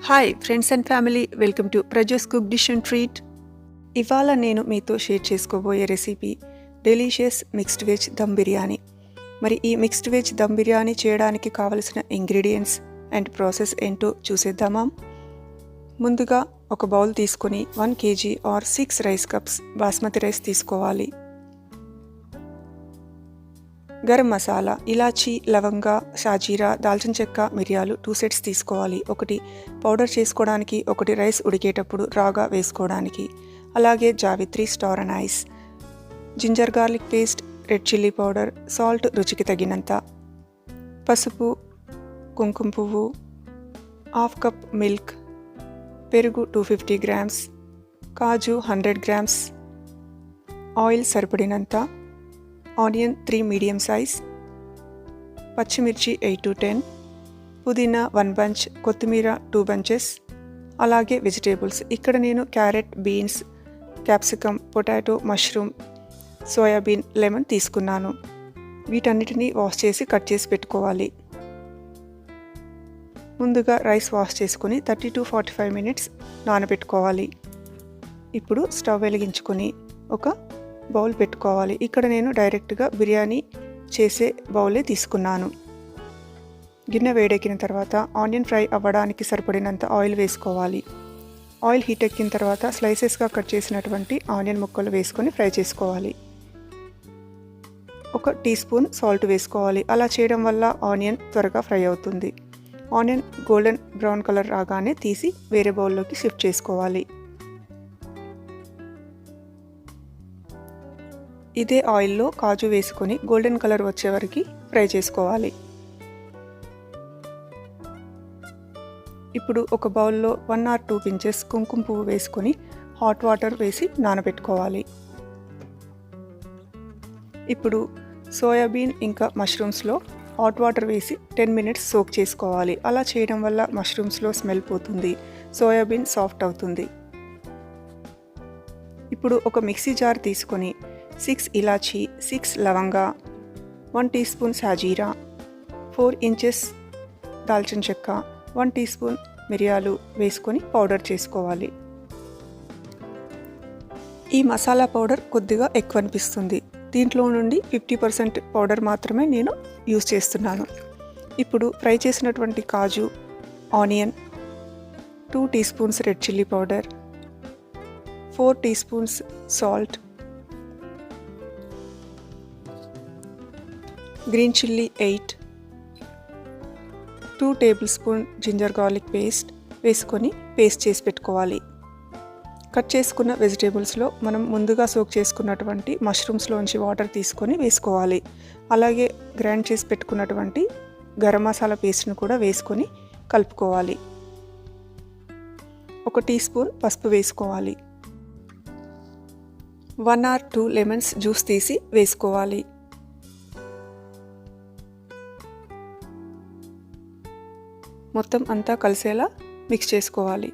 Hi friends and family, welcome to Prajo's cook dish and treat. ఇవాళ నేను మీతో share చేసుకోబోయే recipe delicious mixed veg dum biryani. మరి ఈ మిక్స్డ్ వెజ్ దమ్ బిర్యానీ చేయడానికి కావలసిన ఇంగ్రీడియంట్స్ అండ్ ప్రాసెస్ ఏంటో చూసేద్దామా. ముందుగా ఒక బౌల్ తీసుకొని 1 kg or 6 rice cups basmati rice తీసుకోవాలి. గరం మసాలా, ఇలాచీ, లవంగా, షాజీరా, దాల్చిన చెక్క, మిరియాలు 2 sets తీసుకోవాలి. ఒకటి పౌడర్ చేసుకోవడానికి, ఒకటి రైస్ ఉడికేటప్పుడు రాగా వేసుకోవడానికి. అలాగే జావిత్రి, star anise, ginger garlic paste, red chilli powder, salt రుచికి తగినంత, పసుపు, కుంకుమ పువ్వు, 1/2 cup మిల్క్, పెరుగు 250 grams, కాజు 100 grams, ఆయిల్ సరిపడినంత, ఆనియన్ 3 మీడియం సైజ్, పచ్చిమిర్చి 8 to 10, పుదీనా 1 bunch, కొత్తిమీర 2 bunches, అలాగే వెజిటేబుల్స్. ఇక్కడ నేను carrot, beans, capsicum, potato, mushroom, soybean, lemon తీసుకున్నాను. వీటన్నిటిని వాష్ చేసి కట్ చేసి పెట్టుకోవాలి. ముందుగా రైస్ వాష్ చేసుకుని 30 to 45 minutes నానబెట్టుకోవాలి. ఇప్పుడు స్టవ్ వెలిగించుకొని ఒక బౌల్ పెట్టుకోవాలి. ఇక్కడ నేను డైరెక్ట్గా బిర్యానీ చేసే బౌలే తీసుకున్నాను. గిన్నె వేడెక్కిన తర్వాత ఆనియన్ ఫ్రై అవ్వడానికి సరిపడినంత ఆయిల్ వేసుకోవాలి. ఆయిల్ హీట్ ఎక్కిన తర్వాత స్లైసెస్గా కట్ చేసినటువంటి ఆనియన్ ముక్కలు వేసుకొని ఫ్రై చేసుకోవాలి. 1 teaspoon సాల్ట్ వేసుకోవాలి. అలా చేయడం వల్ల ఆనియన్ త్వరగా ఫ్రై అవుతుంది. ఆనియన్ గోల్డెన్ బ్రౌన్ కలర్ రాగానే తీసి వేరే బౌల్లోకి షిఫ్ట్ చేసుకోవాలి. ఇదే ఆయిల్లో కాజు వేసుకొని గోల్డెన్ కలర్ వచ్చే వరకు ఫ్రై చేసుకోవాలి. ఇప్పుడు ఒక బౌల్లో 1 or 2 pinches కుంకుమ పువ్వు వేసుకొని హాట్ వాటర్ వేసి నానబెట్టుకోవాలి. ఇప్పుడు సోయాబీన్ ఇంకా మష్రూమ్స్లో హాట్ వాటర్ వేసి 10 minutes సోక్ చేసుకోవాలి. అలా చేయడం వల్ల మష్రూమ్స్లో స్మెల్ పోతుంది, సోయాబీన్ సాఫ్ట్ అవుతుంది. ఇప్పుడు ఒక మిక్సీ జార్ తీసుకొని 6 ఇలాచీ, 6 లవంగా, 1 teaspoon షాజీరా, 4 inches దాల్చిన చెక్క, 1 teaspoon మిరియాలు వేసుకొని పౌడర్ చేసుకోవాలి. ఈ మసాలా పౌడర్ కొద్దిగా ఎక్కువ అనిపిస్తుంది. దీంట్లో నుండి 50% పౌడర్ మాత్రమే నేను యూస్ చేస్తున్నాను. ఇప్పుడు ఫ్రై చేసినటువంటి కాజు, onion, 2 teaspoons red chilli powder, 4 teaspoons salt, green chilli 8, 2 tablespoon ginger garlic paste వేసుకొని పేస్ట్ చేసి పెట్టుకోవాలి. కట్ చేసుకున్న వెజిటేబుల్స్లో మనం ముందుగా సోక్ చేసుకున్నటువంటి మష్రూమ్స్లోంచి వాటర్ తీసుకొని వేసుకోవాలి. అలాగే గ్రైండ్ చేసి పెట్టుకున్నటువంటి గరం మసాలా పేస్ట్ను కూడా వేసుకొని కలుపుకోవాలి. 1 teaspoon పసుపు వేసుకోవాలి. 1 or 2 lemons జ్యూస్ తీసి వేసుకోవాలి. మొత్తం అంతా కలిసేలా మిక్స్ చేసుకోవాలి.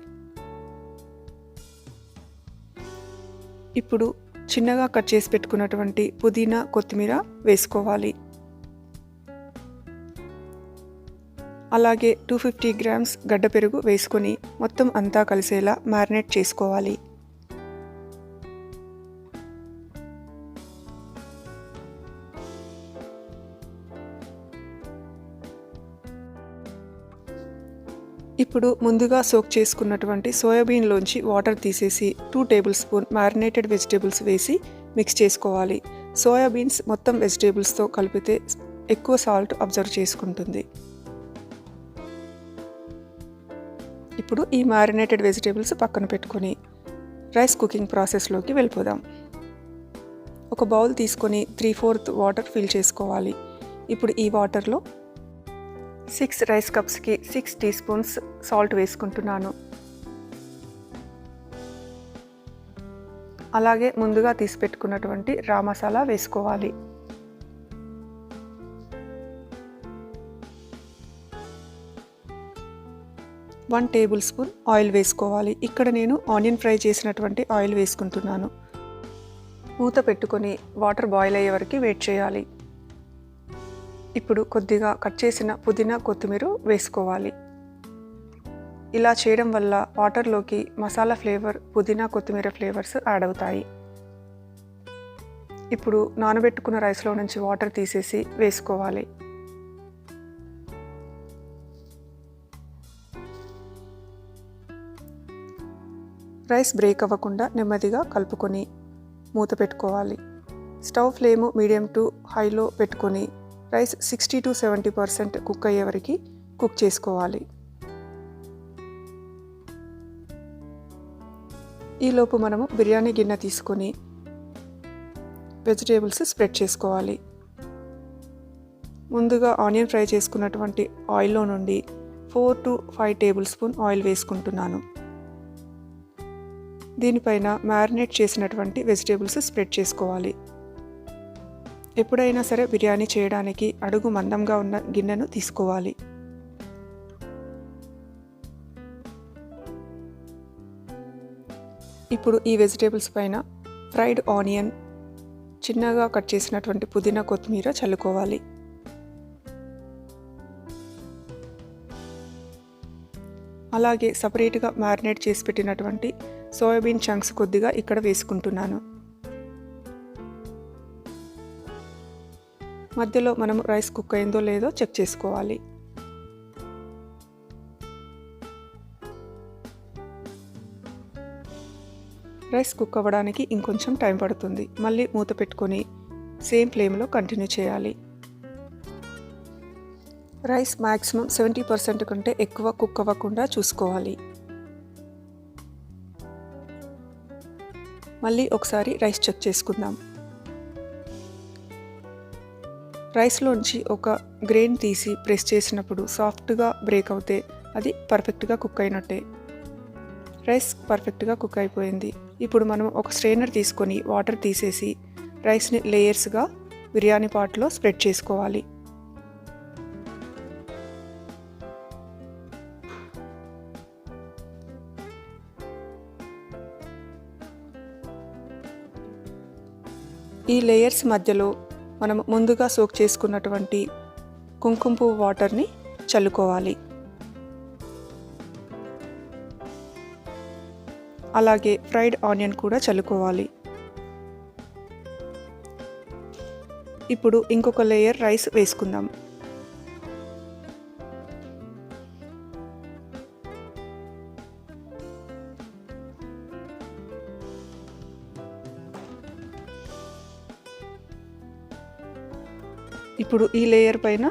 ఇప్పుడు చిన్నగా కట్ చేసి పెట్టుకున్నటువంటి పుదీనా, కొత్తిమీర వేసుకోవాలి. అలాగే 250 grams గడ్డ పెరుగు వేసుకొని మొత్తం అంతా కలిసేలా మ్యారినేట్ చేసుకోవాలి. ఇప్పుడు ముందుగా సోక్ చేసుకున్నటువంటి సోయాబీన్లోంచి వాటర్ తీసేసి 2 tablespoon మ్యారినేటెడ్ వెజిటేబుల్స్ వేసి మిక్స్ చేసుకోవాలి. సోయాబీన్స్ మొత్తం వెజిటేబుల్స్తో కలిపితే ఎక్కువ సాల్ట్ అబ్జర్వ్ చేసుకుంటుంది. ఇప్పుడు ఈ మ్యారినేటెడ్ వెజిటేబుల్స్ పక్కన పెట్టుకొని రైస్ కుకింగ్ ప్రాసెస్లోకి వెళ్ళిపోదాం. ఒక బౌల్ తీసుకొని 3/4 వాటర్ ఫిల్ చేసుకోవాలి. ఇప్పుడు ఈ వాటర్లో 6 రైస్ కప్స్కి 6 teaspoons సాల్ట్ వేసుకుంటున్నాను. అలాగే ముందుగా తీసి పెట్టుకున్నటువంటి రా మసాలా వేసుకోవాలి. వన్ టేబుల్ స్పూన్ ఆయిల్ వేసుకోవాలి. ఇక్కడ నేను ఆనియన్ ఫ్రై చేసినటువంటి ఆయిల్ వేసుకుంటున్నాను. మూత పెట్టుకొని వాటర్ బాయిల్ అయ్యే వరకు వెయిట్ చేయాలి. ఇప్పుడు కొద్దిగా కట్ చేసిన పుదీనా, కొత్తిమీర వేసుకోవాలి. ఇలా చేయడం వల్ల వాటర్లోకి మసాలా ఫ్లేవర్, పుదీనా కొత్తిమీర ఫ్లేవర్స్ యాడ్ అవుతాయి. ఇప్పుడు నానబెట్టుకున్న రైస్లో నుంచి వాటర్ తీసేసి వేసుకోవాలి. రైస్ బ్రేక్ అవ్వకుండా నెమ్మదిగా కలుపుకొని మూత పెట్టుకోవాలి. స్టవ్ ఫ్లేమ్ మీడియం టు హైలో పెట్టుకొని రైస్ 60 to 70% కుక్ అయ్యే వరకు కుక్ చేసుకోవాలి. ఈలోపు మనము బిర్యానీ గిన్నె తీసుకొని వెజిటేబుల్స్ స్ప్రెడ్ చేసుకోవాలి. ముందుగా ఆనియన్ ఫ్రై చేసుకున్నటువంటి ఆయిల్లో నుండి 4 to 5 టేబుల్ స్పూన్ ఆయిల్ వేసుకుంటున్నాను. దీనిపైన మ్యారినేట్ చేసినటువంటి వెజిటేబుల్స్ స్ప్రెడ్ చేసుకోవాలి. ఎప్పుడైనా సరే బిర్యానీ చేయడానికి అడుగు మందంగా ఉన్న గిన్నెను తీసుకోవాలి. ఇప్పుడు ఈ వెజిటేబుల్స్ పైన ఫ్రైడ్ ఆనియన్, చిన్నగా కట్ చేసినటువంటి పుదీనా కొత్తిమీర చల్లుకోవాలి. అలాగే సపరేట్గా మ్యారినేట్ చేసి పెట్టినటువంటి సోయాబీన్ చంక్స్ కొద్దిగా ఇక్కడ వేసుకుంటున్నాను. మధ్యలో మనం రైస్ కుక్ అయిందో లేదో చెక్ చేసుకోవాలి. రైస్ కుక్ అవ్వడానికి ఇంకొంచెం టైం పడుతుంది. మళ్ళీ మూత పెట్టుకొని సేమ్ ఫ్లేమ్లో కంటిన్యూ చేయాలి. రైస్ మ్యాక్సిమం 70% కంటే ఎక్కువ కుక్ అవ్వకుండా చూసుకోవాలి. మళ్ళీ ఒకసారి రైస్ చెక్ చేసుకుందాం. రైస్లోంచి ఒక గ్రెయిన్ తీసి ప్రెస్ చేసినప్పుడు సాఫ్ట్గా బ్రేక్ అవుతే అది పర్ఫెక్ట్గా కుక్ అయినట్టే. రైస్ పర్ఫెక్ట్గా కుక్ అయిపోయింది. ఇప్పుడు మనం ఒక స్ట్రెయినర్ తీసుకొని వాటర్ తీసేసి రైస్ని లేయర్స్గా బిర్యానీ పాట్లో స్ప్రెడ్ చేసుకోవాలి. ఈ లేయర్స్ మధ్యలో మనం ముందుగా సోక్ చేసుకున్నటువంటి కుంకుమ పువ్వు వాటర్ని చల్లుకోవాలి. అలాగే ఫ్రైడ్ ఆనియన్ కూడా చల్లుకోవాలి. ఇప్పుడు ఇంకొక లేయర్ రైస్ వేసుకుందాం. ఇప్పుడు ఈ లేయర్ పైన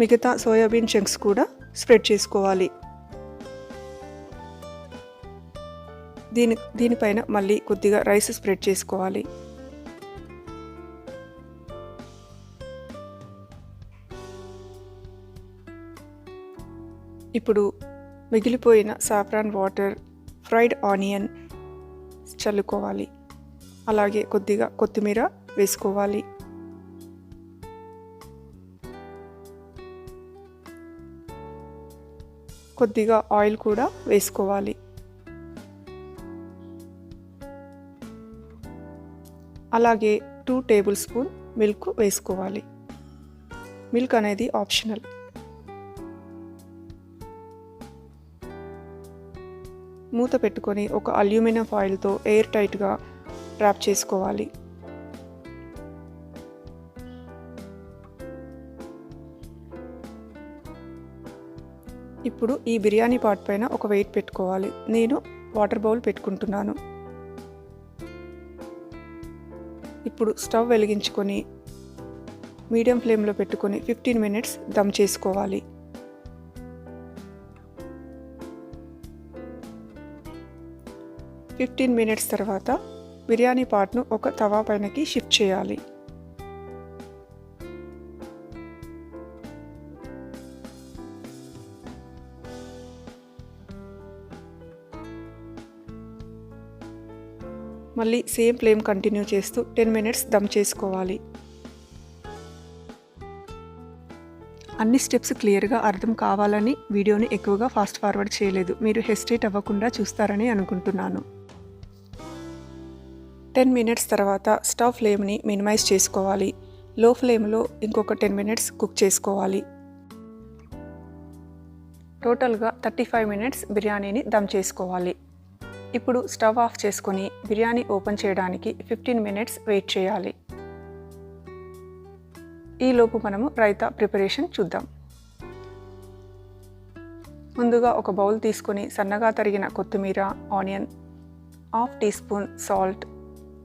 మిగతా సోయాబీన్ చంక్స్ కూడా స్ప్రెడ్ చేసుకోవాలి. దీనిపైన మళ్ళీ కొద్దిగా రైస్ స్ప్రెడ్ చేసుకోవాలి. ఇప్పుడు మిగిలిపోయిన సాఫ్రాన్ వాటర్, ఫ్రైడ్ ఆనియన్ చల్లుకోవాలి. అలాగే కొద్దిగా కొత్తిమీర వేసుకోవాలి. కొద్దిగా ఆయిల్ కూడా వేసుకోవాలి. అలాగే 2 టేబుల్ స్పూన్ మిల్క్ వేసుకోవాలి. మిల్క్ అనేది ఆప్షనల్. మూత పెట్టుకొని ఒక అల్యూమినియం ఫాయిల్తో ఎయిర్ టైట్గా ర్యాప్ చేసుకోవాలి. ఇప్పుడు ఈ బిర్యానీ పాట్ పైన ఒక వెయిట్ పెట్టుకోవాలి. నేను వాటర్ బౌల్ పెట్టుకుంటున్నాను. ఇప్పుడు స్టవ్ వెలిగించుకొని మీడియం ఫ్లేమ్లో పెట్టుకొని 15 minutes దమ్ చేసుకోవాలి. minutes తర్వాత బిర్యానీ పాట్ను ఒక తవా పైనకి షిఫ్ట్ చేయాలి. మళ్ళీ సేమ్ ఫ్లేమ్ కంటిన్యూ చేస్తూ 10 minutes దమ్ చేసుకోవాలి. అన్ని స్టెప్స్ క్లియర్గా అర్థం కావాలని వీడియోని ఎక్కువగా ఫాస్ట్ ఫార్వర్డ్ చేయలేదు. మీరు హెసిటేట్ అవ్వకుండా చూస్తారని అనుకుంటున్నాను. 10 minutes తర్వాత స్టవ్ ఫ్లేమ్ని మినిమైజ్ చేసుకోవాలి. లో ఫ్లేమ్లో ఇంకొక 10 minutes కుక్ చేసుకోవాలి. టోటల్గా 35 మినిట్స్ బిర్యానీని దమ్ చేసుకోవాలి. ఇప్పుడు స్టవ్ ఆఫ్ చేసుకొని బిర్యానీ ఓపెన్ చేయడానికి 15 మినిట్స్ వెయిట్ చేయాలి. ఈలోపు మనము రైతా ప్రిపరేషన్ చూద్దాం. ముందుగా ఒక బౌల్ తీసుకొని సన్నగా తరిగిన కొత్తిమీర, onion, half teaspoon salt,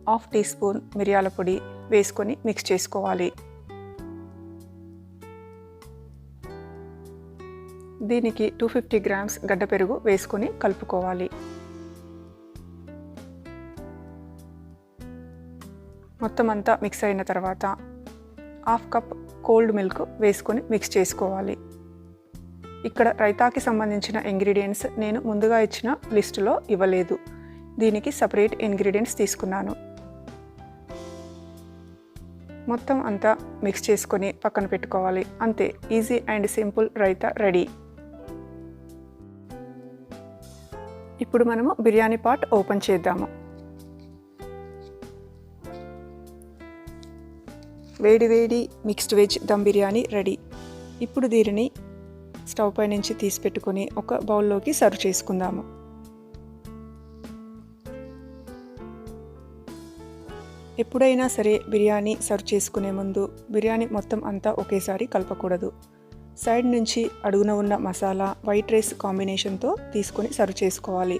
half teaspoon మిరియాల పొడి వేసుకొని మిక్స్ చేసుకోవాలి. దీనికి 250 గ్రామ్స్ గడ్డ పెరుగు వేసుకొని కలుపుకోవాలి. మొత్తం అంతా మిక్స్ అయిన తర్వాత హాఫ్ కప్ కోల్డ్ మిల్క్ వేసుకొని మిక్స్ చేసుకోవాలి. ఇక్కడ రైతాకి సంబంధించిన ఇంగ్రీడియంట్స్ నేను ముందుగా ఇచ్చిన లిస్టులో ఇవ్వలేదు. దీనికి సపరేట్ ఇంగ్రీడియంట్స్ తీసుకున్నాను. మొత్తం అంతా మిక్స్ చేసుకొని పక్కన పెట్టుకోవాలి. అంతే, easy and simple raita ready. ఇప్పుడు మనము బిర్యానీ పాట్ ఓపెన్ చేద్దాము. వేడి వేడి mixed veg dum biryani ready. ఇప్పుడు దీనిని స్టవ్ పై నుంచి తీసి పెట్టుకొని ఒక బౌల్లోకి సర్వ్ చేసుకుందాము. ఎప్పుడైనా సరే బిర్యానీ సర్వ్ చేసుకునే ముందు బిర్యానీ మొత్తం అంతా ఒకేసారి కలపకూడదు. సైడ్ నుంచి అడుగున ఉన్న మసాలా వైట్ రైస్ కాంబినేషన్తో తీసుకొని సర్వ్ చేసుకోవాలి.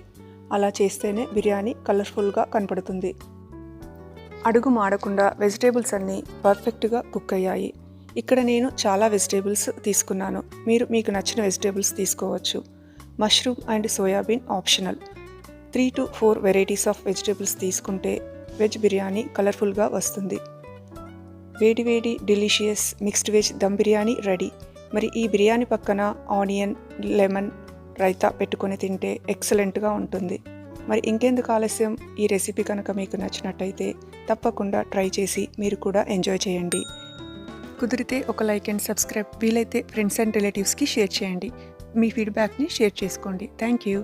అలా చేస్తేనే బిర్యానీ కలర్ఫుల్గా కనపడుతుంది. అడుగు మాడకుండా వెజిటేబుల్స్ అన్నీ పర్ఫెక్ట్గా కుక్ అయ్యాయి. ఇక్కడ నేను చాలా వెజిటేబుల్స్ తీసుకున్నాను. మీరు మీకు నచ్చిన వెజిటేబుల్స్ తీసుకోవచ్చు. Mushroom and soybean optional. 3 to 4 varieties of vegetables తీసుకుంటే వెజ్ బిర్యానీ కలర్ఫుల్గా వస్తుంది. వేడి వేడి delicious mixed veg dum biryani ready. మరి ఈ బిర్యానీ పక్కన ఆనియన్, లెమన్ రైతా పెట్టుకొని తింటే ఎక్సలెంట్గా ఉంటుంది. మరి ఇంకెందుకు ఆలస్యం, ఈ రెసిపీ కనుక మీకు నచ్చినట్టయితే తప్పకుండా ట్రై చేసి మీరు కూడా ఎంజాయ్ చేయండి. కుదిరితే ఒక లైక్ అండ్ సబ్స్క్రైబ్, వీలైతే ఫ్రెండ్స్ అండ్ రిలేటివ్స్కి షేర్ చేయండి. మీ ఫీడ్బ్యాక్ని షేర్ చేసుకోండి. Thank you.